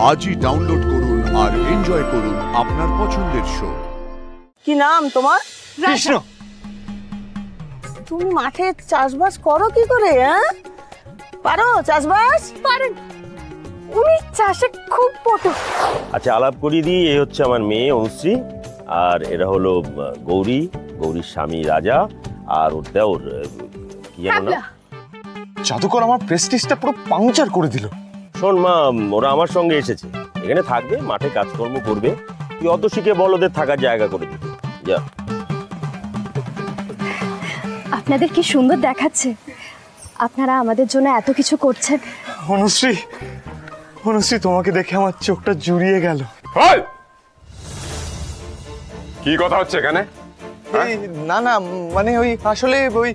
আজই ডাউনলোড করুন আর এনজয় করুন আপনার পছন্দের শো। কি নাম তোমার? কৃষ্ণ। তুমি মাঠে চাষবাস করো কি করে? পারো চাষবাস? পারেন, উনি চাষে খুব পটু। আচ্ছা, আলাপ করিয়ে দিই। এই হচ্ছে আমার মেয়ে অনুশ্রী, আর এরা হলো গৌরী, গৌরীর স্বামী রাজা, আর ওর দেওর কি জানো না। জাদুকর আমার প্রেস্টিজটা পুরো পাংচার করে দিল। শোন মা, ওরা আমার সঙ্গে এসেছে, এখানে থাকবে, মাঠে কাজকর্ম করবে। তুই অত শিখে বল ওদের থাকার জায়গা করে দিতে। যা। আপনাদের কি সুন্দর দেখাচ্ছে, আপনারা আমাদের জন্য এত কিছু করছেন। অনুশ্রী, অনুশ্রী, তোমাকে দেখে আমার চোখটা জুড়িয়ে গেল। কি কথা হচ্ছে এখানে? না না, মানে ওই আসলে ওই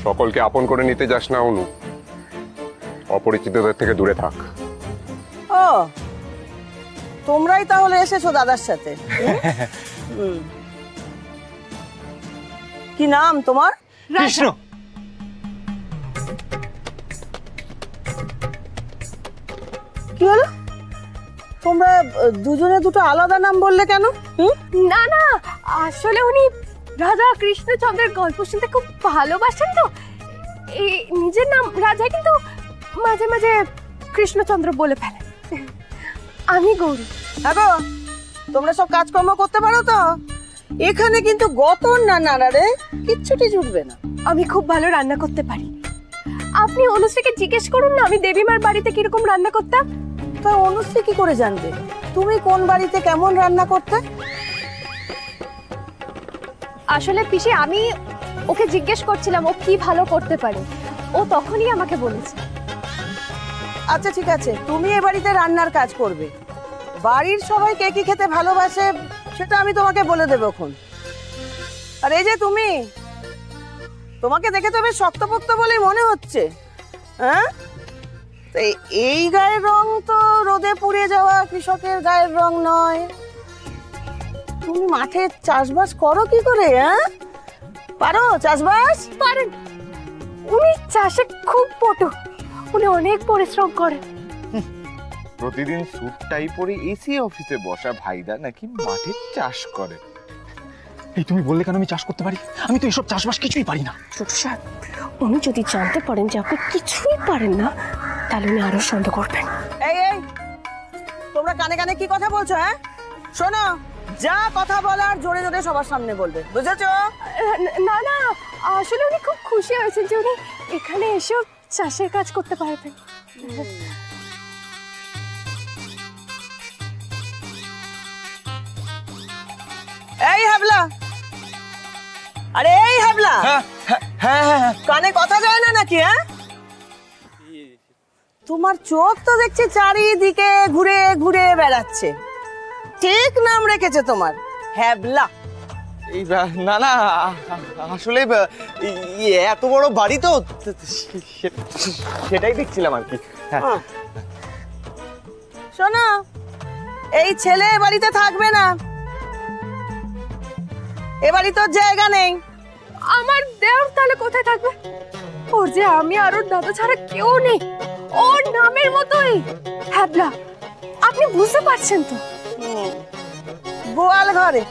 সকলকে আপন করে নিতে যাস না অনু, অপরিচিতদের থেকে দূরে থাক। ও, তোমরাই তাহলে এসেছো দাদার সাথে? কি নাম তোমার? কৃষ্ণ। কি হলো, তোমরা দুজনে দুটো আলাদা নাম বললে কেন? না না, আসলে উনি রাজা কৃষ্ণচন্দ্রের গল্প শুনতে খুব ভালোবাসেন, তো এই নিজের নাম রাজা, কিন্তু মাঝে মাঝে কৃষ্ণচন্দ্র বলে ফেলেন। আমি গৌরী। দেখো, তোমরা সব কাজকর্ম করতে পারো তো? এখানে কিন্তু গতর না রে, কিচ্ছুটি জুটবে না। আমি খুব ভালো রান্না করতে পারি। আপনি অনুশ্রীকে জিজ্ঞেস করুন না, আমি দেবীমার বাড়িতে কিরকম রান্না করতাম। তা অনুশ্রী কি করে জানবে তুমি কোন বাড়িতে কেমন রান্না করতে? আসলে পিসি, আমি ওকে জিজ্ঞেস করছিলাম ও কি ভালো করতে পারে, ও তখনই আমাকে বলেছে। আচ্ছা ঠিক আছে, তুমি এ বাড়িতে রান্নার কাজ করবে। বাড়ির সবাই কে কি খেতে ভালোবাসে সেটা আমি তোমাকে বলে দেবো এখন। আর এই যে তুমি, তোমাকে দেখে তো বেশ শক্তপোক্ত বলেই মনে হচ্ছে। হ্যাঁ, এই গায়ের রং তো রোদে পুড়ে যাওয়া কৃষকের গায়ের রং নয়। তুমি মাঠে চাষবাস করো কি করে? পারো চাষবাস? পারেন, উনি চাষে খুব পটু, উনি অনেক পরিশ্রম করেন। প্রতিদিন স্যুট টাই পরে এসি অফিসে বসা ভাইদা নাকি মাঠে চাষ করে। এই তুমি বললে কেন আমি চাষ করতে পারি? আমি তো এসব চাষবাস কিছুই পারি না। ছোট স্যার, উনি যদি জানতে পারেন যে আপনি কিছুই পারেন না, তাহলে উনি আরো সন্দেহ করবেন। এই এই, তোমরা কানে কানে কি কথা বলছো? শোনো, যা কথা বলার জোরে জোরে সবার সামনে বলবে, বুঝেছো? না না, আসলে উনি খুব খুশি হয়েছেন যে উনি এখানে এসেও চাষের কাজ করতে পারবেন। এই হাবলা, আরে এই হাবলা, কানে কথা যায় না নাকি? তোমার চোখ তো দেখছি চারিদিকে ঘুরে ঘুরে বেড়াচ্ছে। ঠিক নাম রেখেছে তোমার, হ্যাবলা। এই না না, আসলে এত বড় বাড়ি তো, সেটাই দেখছিলাম আর কি। শোনো, এই ছেলে এ বাড়িতে থাকবে না, এ বাড়ি তোর জায়গা নেই। আমার দেওর তাহলে কোথায় থাকবে? ওর যে আমি আর ওর দাদা ছাড়া কেউ নেই, ওর নামের মতোই হ্যাবলা। আপনি বুঝতে পারছেন তো? গোয়াল ঘরে।